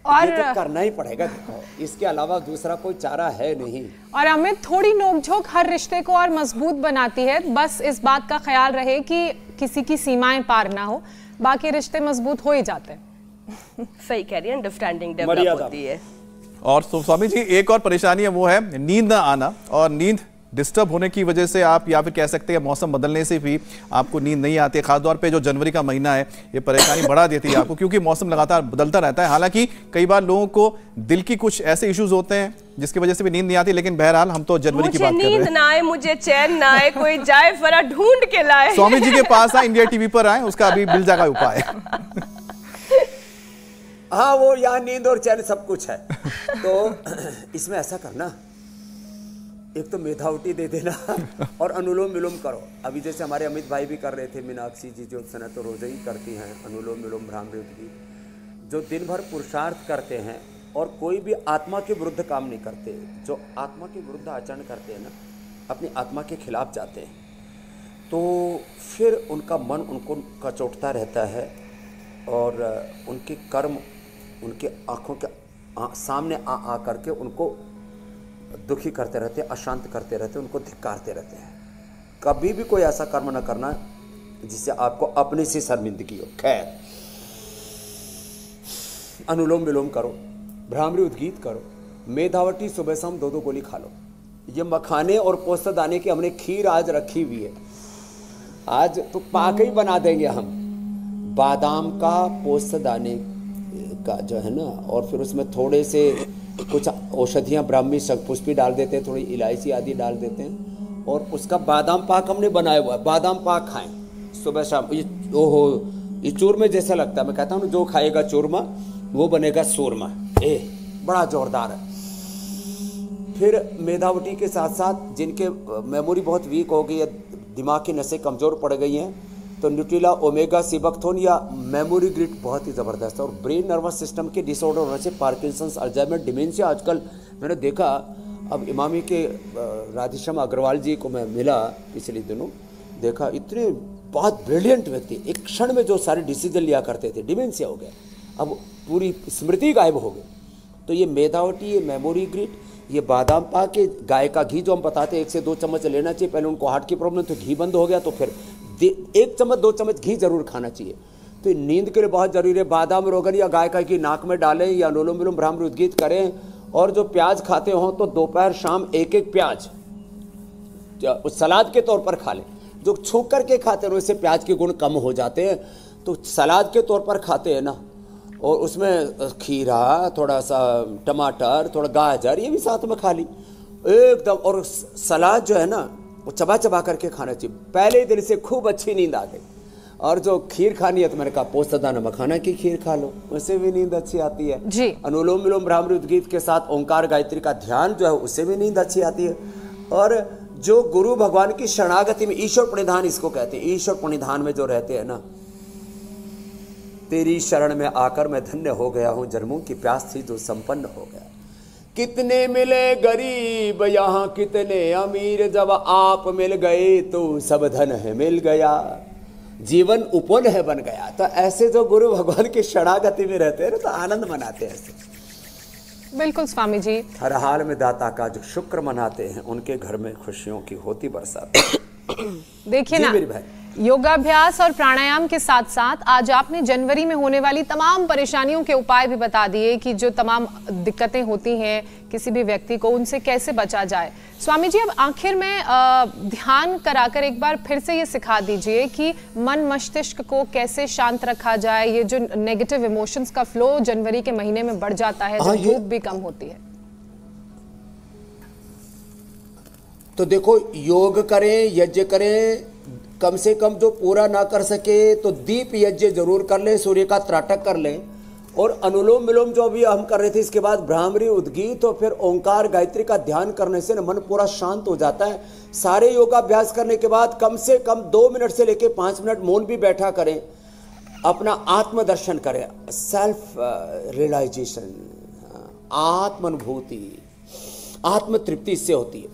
और ये तो करना ही पड़ेगा, देखो इसके अलावा दूसरा कोई चारा है नहीं। और हमें थोड़ी नोकझोंक हर रिश्ते को और मजबूत बनाती है, बस इस बात का ख्याल रहे कि किसी की सीमाएं पार ना हो, बाकी रिश्ते मजबूत हो ही जाते हैं। सही कह रही है, अंडरस्टैंडिंग डेवलप होती है। और स्वामी जी एक और परेशानी है, वो है नींद ना आना, और नींद डिस्टर्ब होने की वजह से आप, या फिर कह सकते हैं मौसम बदलने से भी आपको नींद नहीं आती है। खासतौर पे जो जनवरी का महीना है ये परेशानी बढ़ा देती है आपको, क्योंकि मौसम लगातार बदलता रहता है। हालांकि कई बार लोगों को दिल की कुछ ऐसे इश्यूज होते हैं जिसकी वजह से भी नींद नहीं आती, लेकिन बहरहाल हम तो जनवरी की बात कर रहे हैं। मुझे नींद ना आए, मुझे चैन ना आए, कोई जाए फरा ढूंढ के लाए, स्वामी जी के पास आए, इंडिया टीवी पर आए, उसका अभी मिल जाएगा उपाय। हाँ, वो यहाँ नींद और चैन सब कुछ है। तो इसमें ऐसा करना, एक तो मेधावटी दे देना और अनुलोम विलोम करो। अभी जैसे हमारे अमित भाई भी कर रहे थे, मीनाक्षी जी जो सना तो रोज ही करती हैं अनुलोम विलोम, भ्रामरी उद्गीत, जो दिन भर पुरुषार्थ करते हैं और कोई भी आत्मा के विरुद्ध काम नहीं करते। जो आत्मा के विरुद्ध आचरण करते हैं ना, अपनी आत्मा के खिलाफ जाते हैं, तो फिर उनका मन उनको कचोटता रहता है और उनके कर्म उनके आँखों के सामने आ करके उनको दुखी करते रहते हैं, अशांत करते रहते हैं, उनको धिक्कारते रहते हैं। कभी भी कोई ऐसा कर्म न करना जिससे आपको अपनी सी शर्मिंदगी हो। खैर, अनुलोम विलोम करो, भ्रामरी उद्गीत करो, मेधावटी सुबह शाम 2-2 गोली खा लो। ये मखाने और पोस्तदाने की हमने खीर आज रखी हुई है, आज तो पाक ही बना देंगे हम। बादाम का, पोस्तदाने का जो है ना, और फिर उसमें थोड़े से कुछ औषधियाँ, ब्राह्मी शंखपुष्पी डाल देते हैं, थोड़ी इलायची आदि डाल देते हैं, और उसका बादाम पाक हमने बनाया हुआ है। बादाम पाक खाएं सुबह शाम। ये ओहो, ये चूरमे जैसा लगता है। मैं कहता हूँ जो खाएगा चूरमा वो बनेगा सूरमा। बड़ा जोरदार है। फिर मेधावटी के साथ साथ जिनके मेमोरी बहुत वीक हो गई है, दिमाग की नसें कमज़ोर पड़ गई हैं, तो न्यूट्रिला, ओमेगा, सिबकथोन या मेमोरी ग्रिट बहुत ही ज़बरदस्त है। और ब्रेन नर्वस सिस्टम के डिसऑर्डर होने से पार्किंसंस, अल्जाइमर, डिमेंशिया, आजकल मैंने देखा, अब इमामी के राधेश्याम अग्रवाल जी को मैं मिला पिछले दिनों, देखा इतने बहुत ब्रिलियंट व्यक्ति, एक क्षण में जो सारे डिसीजन लिया करते थे, डिमेंशिया हो गया, अब पूरी स्मृति गायब हो गई। तो ये मेधावटी, ये मेमोरी ग्रिट, ये बादाम पाक, ये गाय का घी जो हम बताते हैं 1 से 2 चम्मच लेना चाहिए। पहले उनको हार्ट की प्रॉब्लम, तो घी बंद हो गया, तो फिर 1 चम्मच 2 चम्मच घी जरूर खाना चाहिए। तो नींद के लिए बहुत जरूरी है। बादाम, रोगन या गाय का घी नाक में डालें या अनुलोम विलोम भ्रामरी उद्गीत करें। और जो प्याज खाते हो तो दोपहर शाम 1-1 प्याज सलाद के तौर पर खा लें। जो छूक करके खाते हैं उससे प्याज के गुण कम हो जाते हैं, तो सलाद के तौर पर खाते हैं ना, और उसमें खीरा, थोड़ा सा टमाटर, थोड़ा गाजर, ये भी साथ में खा ली एकदम। और सलाद जो है ना वो चबा चबा करके खाना चाहिए। पहले दिन से खूब अच्छी नींद आ गई। और जो खीर खानी है तो मैंने कहा पोस्तदाना मखाना की खीर खा लो, उससे भी नींद अच्छी आती है जी। अनुलोम विलोम भ्रामरी उद्गीत के साथ ओंकार गायत्री का ध्यान जो है उससे भी नींद अच्छी आती है। और जो गुरु भगवान की शरणागति में, ईश्वर प्रणिधान इसको कहते हैं, ईश्वर प्रणिधान में जो रहते हैं ना, तेरी शरण में आकर मैं धन्य हो गया हूँ, जन्मों की प्यास थी जो संपन्न हो गया। कितने मिले गरीब यहाँ कितने अमीर, जब आप मिल गए तो सब धन है मिल गया, जीवन उपवन है बन गया। तो ऐसे जो गुरु भगवान की शरणागति में रहते हैं ना, तो आनंद मनाते हैं ऐसे। बिल्कुल स्वामी जी। हर हाल में दाता का जो शुक्र मनाते हैं, उनके घर में खुशियों की होती बरसात। देखिए ना, मेरे भाई, योगाभ्यास और प्राणायाम के साथ साथ आज आपने जनवरी में होने वाली तमाम परेशानियों के उपाय भी बता दिए कि जो तमाम दिक्कतें होती हैं किसी भी व्यक्ति को, उनसे कैसे बचा जाए। स्वामी जी, अब आखिर में ध्यान कराकर एक बार फिर से ये सिखा दीजिए कि मन मस्तिष्क को कैसे शांत रखा जाए। ये जो नेगेटिव इमोशंस का फ्लो जनवरी के महीने में बढ़ जाता है, जब धूप भी कम होती है। तो देखो, योग करें, यज्ञ करें, कम से कम जो पूरा ना कर सके तो दीप यज्ञ जरूर कर लें, सूर्य का त्राटक कर लें, और अनुलोम विलोम जो अभी हम कर रहे थे, इसके बाद भ्रामरी, उद्गीत और फिर ओंकार गायत्री का ध्यान करने से मन पूरा शांत हो जाता है। सारे योगाभ्यास करने के बाद कम से कम 2 मिनट से लेकर 5 मिनट मौन भी बैठा करें, अपना आत्मदर्शन करें, सेल्फ रियलाइजेशन, आत्मानुभूति, आत्म तृप्ति इससे होती है।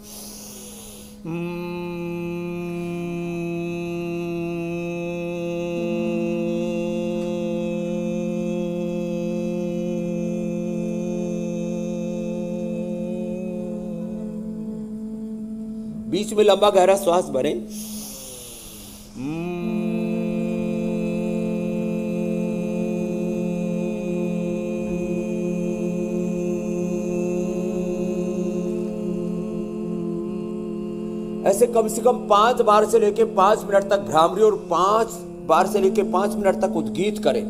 20 में लंबा गहरा श्वास भरें। ऐसे कम से कम 5 बार से लेके 5 मिनट तक भ्रामरी और 5 बार से लेके 5 मिनट तक उद्गीत करें।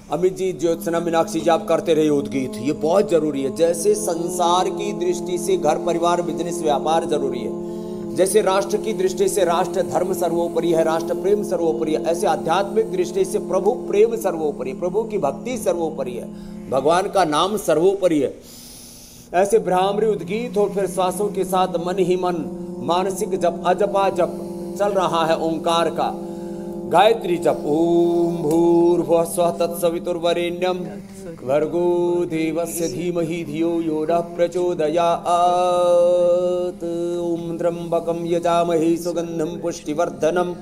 अमित जी, ज्योत्सना, मीनाक्षी जी, आप करते रहिए उद्गीत, ये बहुत जरूरी है। जैसे संसार की दृष्टि से घर परिवार बिजनेस व्यापार जरूरी है, जैसे राष्ट्र की दृष्टि से राष्ट्र धर्म सर्वोपरि है, राष्ट्र प्रेम सर्वोपरि है, ऐसे आध्यात्मिक दृष्टि से प्रभु प्रेम सर्वोपरि है, प्रभु की भक्ति सर्वोपरि है, भगवान का नाम सर्वोपरि है। ऐसे भ्रामरी, उद्गीत और फिर श्वासों के साथ मन ही मन मानसिक जप, अजपा जप चल रहा है ओंकार का, गायत्री जप। ओम भूर्भुवः स्वः तत्सवितुर्वरेण्यं भर्गो देवस्य धीमहि धियो यो नः प्रचोदयात्। ओम त्र्यंबकं यजामहे सुगंधं पुष्टिवर्धनम्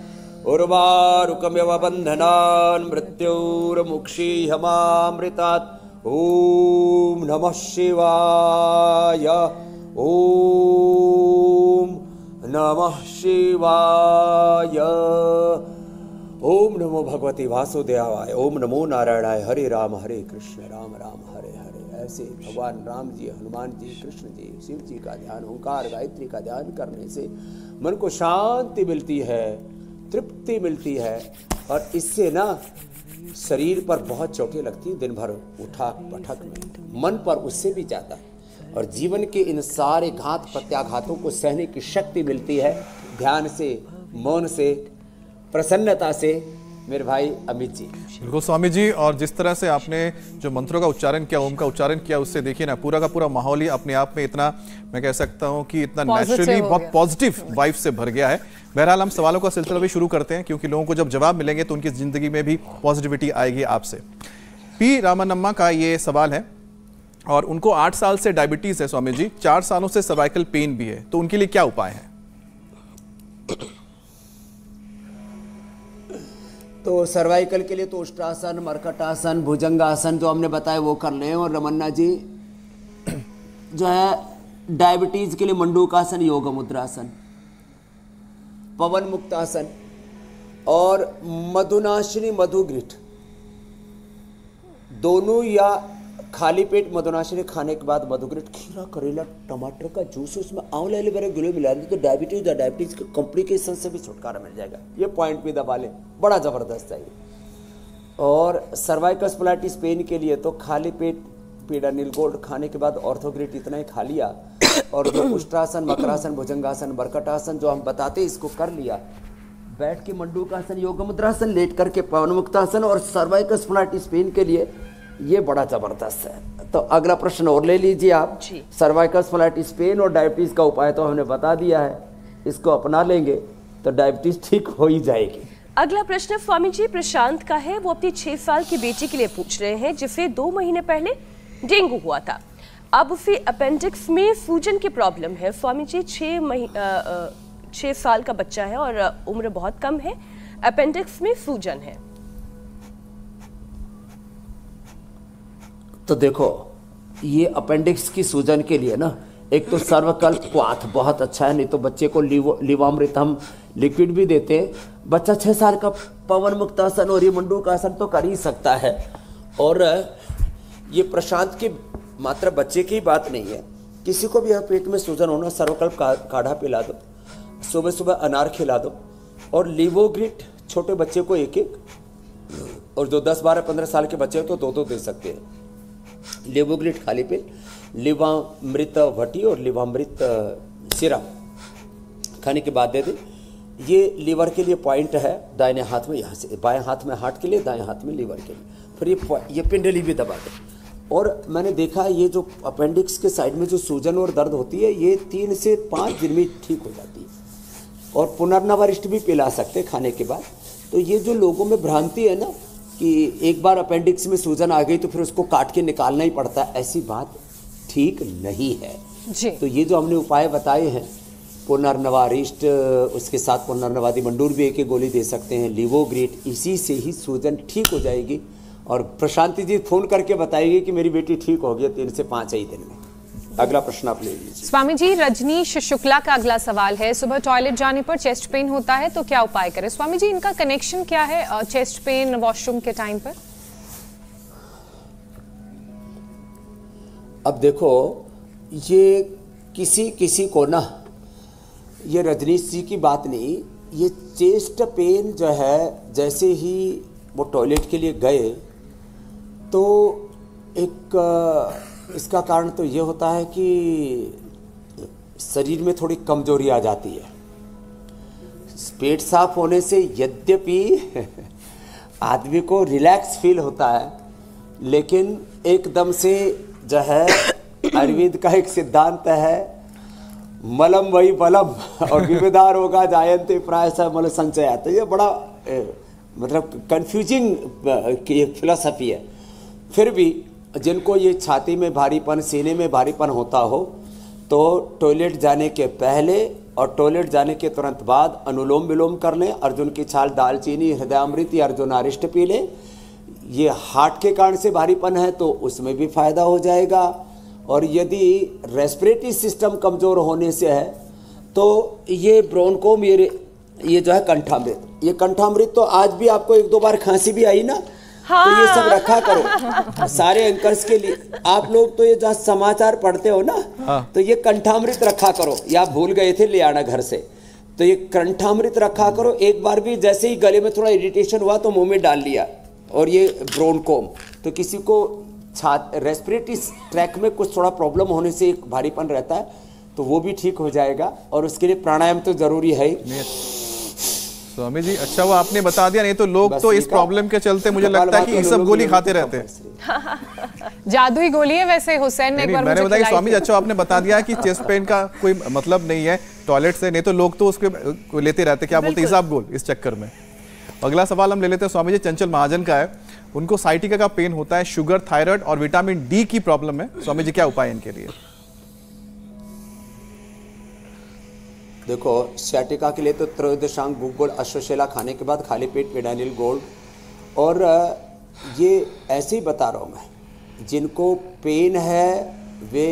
उर्वारुकमिव बन्धनान् मृत्योर्मुक्षीयमामृतात्। ओम नमः शिवाय, ओम नमः शिवाय, ओम नमो भगवते वासुदेवाय, ओम नमो नारायणाय, हरे राम कृष्ण राम राम हरे हरे। ऐसे भगवान राम जी, हनुमान जी, कृष्ण जी, शिव जी का ध्यान, ओंकार गायत्री का ध्यान करने से मन को शांति मिलती है, तृप्ति मिलती है, और इससे ना शरीर पर बहुत चोटें लगती हैं दिन भर उठक पटक में, मन पर उससे भी ज़्यादा, और जीवन के इन सारे घात प्रत्याघातों को सहने की शक्ति मिलती है ध्यान से, मौन से, प्रसन्नता से। मेरे भाई अमित जी, बिल्कुल स्वामी जी, और जिस तरह से आपने जो मंत्रों का उच्चारण किया, ओम का उच्चारण किया, उससे देखिए ना पूरा का पूरा माहौल ही अपने आप में इतना, मैं कह सकता हूं कि इतना नेचुरली बहुत पॉजिटिव वाइब से भर गया है। बहरहाल हम सवालों का सिलसिला भी शुरू करते हैं, क्योंकि लोगों को जब जवाब मिलेंगे तो उनकी जिंदगी में भी पॉजिटिविटी आएगी आपसे। पी रामानम्मा का ये सवाल है, और उनको 8 साल से डायबिटीज है स्वामी जी, 4 सालों से सर्वाइकल पेन भी है, तो उनके लिए क्या उपाय है? तो सर्वाइकल के लिए तो उष्ट्रासन, मरकटासन, भुजंगासन जो हमने बताया वो कर लें, और रमन्ना जी जो है डायबिटीज के लिए मंडूकासन, योग मुद्रासन, पवन मुक्तासन और मधुनाशिनी मधुग्रिट, दोनों, या खाली पेट मधुनाशिनी खाने के बाद मधुग्रिट, खीरा, करेला, टमाटर का जूस, उसमें आंवला, एलोवेरा, गिलोय मिला दें तो डायबिटीज के कॉम्प्लिकेशन से भी छुटकारा मिल जाएगा। ये पॉइंट भी दबा लें, बड़ा ज़बरदस्त है ये। और सर्वाइकल स्पोलाइटिस पेन के लिए तो खाली पेट पीडानिल गोल्ड खाने के बाद ऑर्थोग्रिट इतना ही खा लिया, और जो उष्ट्रासन, मकरासन, भुजंगासन, बरकटासन जो हम बताते इसको कर लिया, बैठ के मंडूकासन, योग मुद्रासन, लेट करके पवन मुक्तासन, और सर्वाइकल स्पोलाइटिस पेन के लिए ये बड़ा जबरदस्त है। तो अगला प्रश्न और ले लीजिए आप। सर्वाइकल स्पोलाइटिस पेन और डायबिटीज का उपाय तो हमने बता दिया है, इसको अपना लेंगे तो डायबिटीज ठीक हो ही जाएगी। अगला प्रश्न स्वामी जी प्रशांत का है। वो अपनी 6 साल की बेटी के लिए पूछ रहे हैं, जिसे 2 महीने पहले डेंगू हुआ था। अब उसे अपेंडिक्स में सूजन की प्रॉब्लम है। स्वामी जी 6 साल का बच्चा है और उम्र बहुत कम है, अपेंडिक्स में सूजन है। तो देखो, ये अपेंडिक्स की सूजन के लिए ना, एक तो सर्वकल्प क्वाथ बहुत अच्छा है, नहीं तो बच्चे को लिवामृत हम लिक्विड भी देते हैं। बच्चा 6 साल का पवन मुक्तासन और ये मंडूकासन तो कर ही सकता है। और ये प्रशांत की मात्र बच्चे की बात नहीं है, किसी को भी यहाँ पेट में सूजन होना, सर्वकल्प काढ़ा पिला दो, सुबह सुबह अनार खिला दो, और लिवोग्रिट छोटे बच्चे को 1-1, और जो 10, 12, 15 साल के बच्चे हैं तो 2-2 दे सकते हैं। लिवोग्रिट खाली पेट, लिवामृत भटी और लिवामृत सिरप खाने के बाद दे दें। ये लीवर के लिए पॉइंट है, दाहिने हाथ में, यहाँ से बाएं हाथ में हार्ट के लिए, दाएं हाथ में लीवर के लिए। फिर ये पिंडली भी दबा दें। और मैंने देखा ये जो अपेंडिक्स के साइड में जो सूजन और दर्द होती है, ये 3 से 5 दिन में ठीक हो जाती है। और पुनर्नवरिष्ठ भी पिला सकते खाने के बाद। तो ये जो लोगों में भ्रांति है ना कि एक बार अपेंडिक्स में सूजन आ गई तो फिर उसको काट के निकालना ही पड़ता है, ऐसी बात ठीक नहीं है जी। तो ये जो हमने उपाय बताए हैं, पुनर्नवारिष्ट, उसके साथ पुनर्नवादी मंडूर भी 1 गोली दे सकते हैं, लिवोग्रिट, इसी से ही सूजन ठीक हो जाएगी। और प्रशांति जी फोन करके बताएगी कि मेरी बेटी ठीक हो गई 3 से 5 ही दिन में। अगला प्रश्न आप ले लीजिए। स्वामी जी, रजनीश शुक्ला का अगला सवाल है, सुबह टॉयलेट जाने पर चेस्ट पेन होता है तो क्या उपाय करें? स्वामी जी, इनका कनेक्शन क्या है चेस्ट पेन वॉशरूम के टाइम पर? अब देखो, ये किसी को ना, ये रजनीश जी की बात नहीं, ये चेस्ट पेन जो है, जैसे ही वो टॉयलेट के लिए गए तो एक इसका कारण तो ये होता है कि शरीर में थोड़ी कमजोरी आ जाती है। पेट साफ होने से यद्यपि आदमी को रिलैक्स फील होता है, लेकिन एकदम से जो है, आयुर्वेद का एक सिद्धांत है, मलम वही बलम और विविधा रोगा जायन्ते प्रायशः मल संचय। तो ये बड़ा मतलब कंफ्यूजिंग फिलॉसफी है। फिर भी जिनको ये छाती में भारीपन, सीने में भारीपन होता हो, तो टॉयलेट जाने के पहले और टॉयलेट जाने के तुरंत बाद अनुलोम विलोम कर लें, अर्जुन की छाल, दालचीनी, हृदयामृत या अर्जुनारिष्ट पी लें। ये हार्ट के कारण से भारीपन है तो उसमें भी फायदा हो जाएगा। और यदि रेस्पिरेटरी सिस्टम कमज़ोर होने से है तो ये ब्रोनकोम, ये जो है कंठामृत, ये कंठामृत तो आज भी आपको 1-2 बार खांसी भी आई ना, हाँ। तो ये सब रखा करो सारे एंकर्स के लिए। आप लोग तो ये जहाँ समाचार पढ़ते हो ना, हाँ। तो ये कंठामृत रखा करो, या भूल गए थे ले आना घर से, तो ये कंठामृत रखा करो। एक बार भी जैसे ही गले में थोड़ा इरिटेशन हुआ तो मुंह में डाल लिया। और ये ब्रोनकोम, तो किसी को रेस्पिरेटरी ट्रैक में कुछ थोड़ा प्रॉब्लम होने से एक भारीपन रहता है तो वो भी ठीक हो जाएगा। और उसके लिए प्राणायाम तो जरूरी है ही। स्वामी जी, अच्छा वो आपने बता दिया, नहीं तो लोग तो इस प्रॉब्लम के चलते मुझे लगता है कि ये सब गोली खाते रहते हैं। जादुई गोली है वैसे। हुसैन ने एक बार मैंने बताया स्वामी जी, अच्छा आपने बता दिया कि चेस्ट पेन का कोई मतलब नहीं है टॉयलेट से, नहीं तो लोग तो उसके लेते रहते, क्या बोलते हैं, हिसाब गोल, इस चक्कर में। अगला सवाल हम ले लेते हैं स्वामी जी, चंचल महाजन का है। उनको साइटिका का पेन होता है, शुगर, थायराइड और विटामिन डी की प्रॉब्लम है। स्वामी जी, क्या उपाय इनके लिए? देखो, साइटिका के लिए तो त्रयोदशांग गुड़ अश्वशेला खाने के बाद खाली पेट पेडानिल गोल्ड। और ये ऐसे ही बता रहा हूँ मैं, जिनको पेन है वे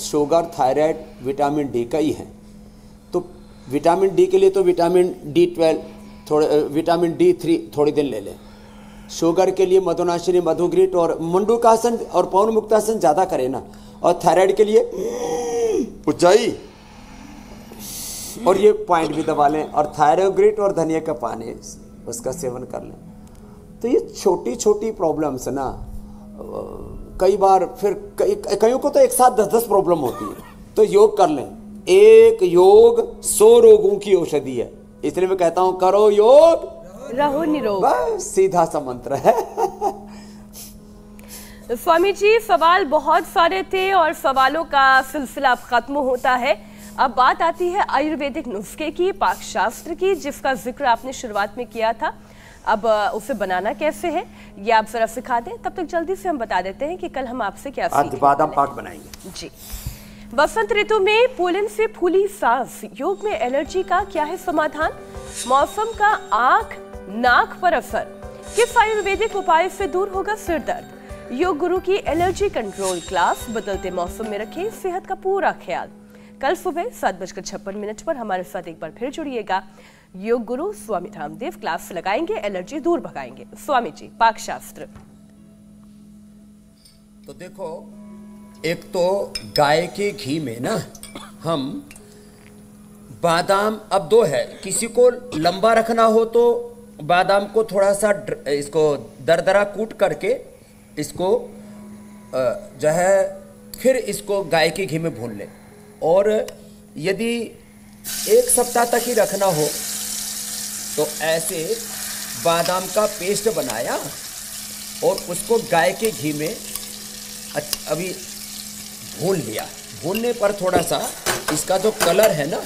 शुगर, थायराइड, विटामिन डी का ही है। तो विटामिन डी के लिए तो विटामिन D12 थोड़े, विटामिन D3 थोड़ी दिन ले लें। शुगर के लिए मधुनाशिनी, मधुग्रिट और मंडूकासन और पवन मुक्तासन ज़्यादा करें ना। और थायराइड के लिए उज्जाई और ये पॉइंट भी दबा लें। और थायरोग्रिट और धनिया का पानी, उसका सेवन कर लें। तो ये छोटी छोटी प्रॉब्लम्स ना, कई बार फिर कईयों को तो एक साथ 10-10 प्रॉब्लम होती है। तो योग कर लें। एक योग 100 रोगों की औषधि है, इसलिए मैं कहता हूं करो योग, रहो निरोग। बस सीधा सा मंत्र है। स्वामी जी, सवाल बहुत सारे थे और सवालों का सिलसिला अब खत्म होता है। अब बात आती है आयुर्वेदिक नुस्खे की, पाक शास्त्र की, जिसका जिक्र आपने शुरुआत में किया था। अब उसे बनाना कैसे है ये आप जरा सिखा दें, तब तक जल्दी से हम बता देते हैं कि कल हम आपसे क्या सीखेंगे। आज बादाम पाक बनाएंगे जी। वसंत ऋतु में पोलन से फूली सांस, योग में एलर्जी का क्या है समाधान? मौसम का आंख नाक पर असर, किस आयुर्वेदिक उपाय से दूर होगा सिर दर्द? योग गुरु की एलर्जी कंट्रोल क्लास, बदलते मौसम में रखें सेहत का पूरा ख्याल। कल सुबह 7:56 पर हमारे साथ एक बार फिर जुड़िएगा। योग गुरु स्वामी रामदेव क्लास लगाएंगे, एलर्जी दूर भगाएंगे। स्वामी जी, पाक शास्त्र। तो देखो, एक तो गाय के घी में ना हम बादाम, अब दो है, किसी को लंबा रखना हो तो बादाम को थोड़ा सा इसको दरदरा कूट करके इसको जो है फिर इसको गाय के घी में भून ले, और यदि 1 सप्ताह तक ही रखना हो तो ऐसे बादाम का पेस्ट बनाया और उसको गाय के घी में अभी भून लिया। भूनने पर थोड़ा सा इसका जो कलर है ना,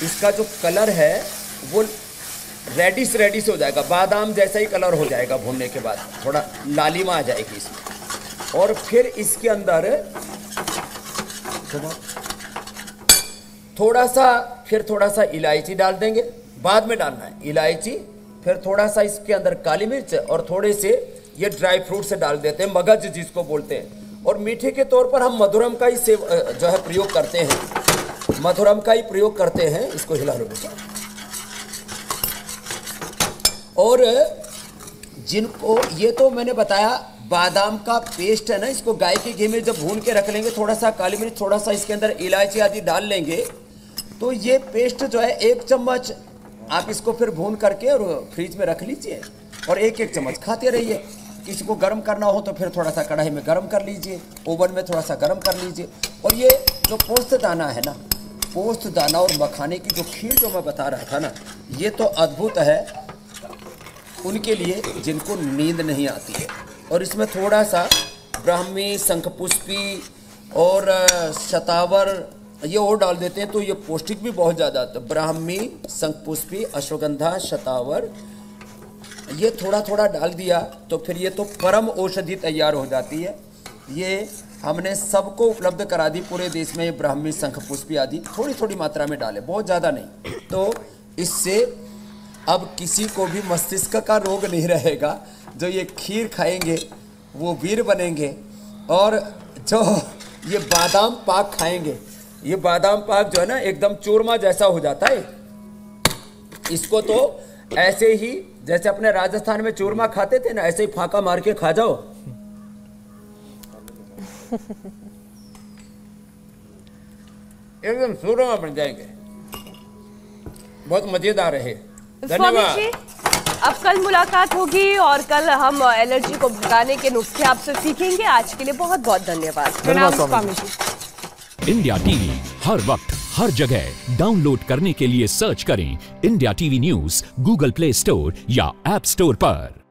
इसका जो कलर है वो रेडिश हो जाएगा, बादाम जैसा ही कलर हो जाएगा। भूनने के बाद थोड़ा लालिमा आ जाएगी इसमें, और फिर इसके अंदर थोड़ा सा इलायची डाल देंगे, बाद में डालना है इलायची, फिर थोड़ा सा इसके अंदर काली मिर्च और थोड़े से ये ड्राई फ्रूट से डाल देते हैं, मगज जिसको बोलते हैं। और मीठे के तौर पर हम मधुरम का ही जो है प्रयोग करते हैं, मधुरम का ही प्रयोग करते हैं। इसको हिला लो बेटा। और जिनको ये तो मैंने बताया बादाम का पेस्ट है ना, इसको गाय के घी में जब भून के रख लेंगे, थोड़ा सा काली मिर्च, थोड़ा सा इसके अंदर इलायची आदि डाल लेंगे, तो ये पेस्ट जो है 1 चम्मच आप इसको फिर भून करके और फ्रिज में रख लीजिए और 1-1 चम्मच खाते रहिए। किसी को गर्म करना हो तो फिर थोड़ा सा कढ़ाई में गर्म कर लीजिए, ओवन में थोड़ा सा गर्म कर लीजिए। और ये जो पोस्त दाना है ना, पोस्त दाना और मखाने की जो खीर जो मैं बता रहा था ना, ये तो अद्भुत है उनके लिए जिनको नींद नहीं आती है। और इसमें थोड़ा सा ब्राह्मी, शंखपुष्पी और शतावर ये और डाल देते हैं तो ये पौष्टिक भी बहुत ज़्यादा आता है। ब्राह्मी, शंखपुष्पी, अश्वगंधा, शतावर, ये थोड़ा थोड़ा डाल दिया तो फिर ये तो परम औषधि तैयार हो जाती है। ये हमने सबको उपलब्ध करा दी पूरे देश में। ये ब्राह्मी, शंखपुष्पी आदि थोड़ी थोड़ी मात्रा में डालें, बहुत ज़्यादा नहीं। तो इससे अब किसी को भी मस्तिष्क का रोग नहीं रहेगा। जो ये खीर खाएंगे वो वीर बनेंगे, और जो ये बादाम पाक खाएंगे, ये बादाम पाक जो है ना एकदम चूरमा जैसा हो जाता है। इसको तो ऐसे ही जैसे अपने राजस्थान में चूरमा खाते थे ना, ऐसे ही फाका मार के खा जाओ। एकदम चूरमा बन जाएंगे, बहुत मजेदार है। धन्यवाद। अब कल मुलाकात होगी और कल हम एलर्जी को भगाने के नुस्खे आपसे सीखेंगे। आज के लिए बहुत बहुत धन्यवाद। धन्यवाद स्वामी जी। इंडिया टीवी हर वक्त हर जगह डाउनलोड करने के लिए सर्च करें India TV news Google play store या ऐप स्टोर पर।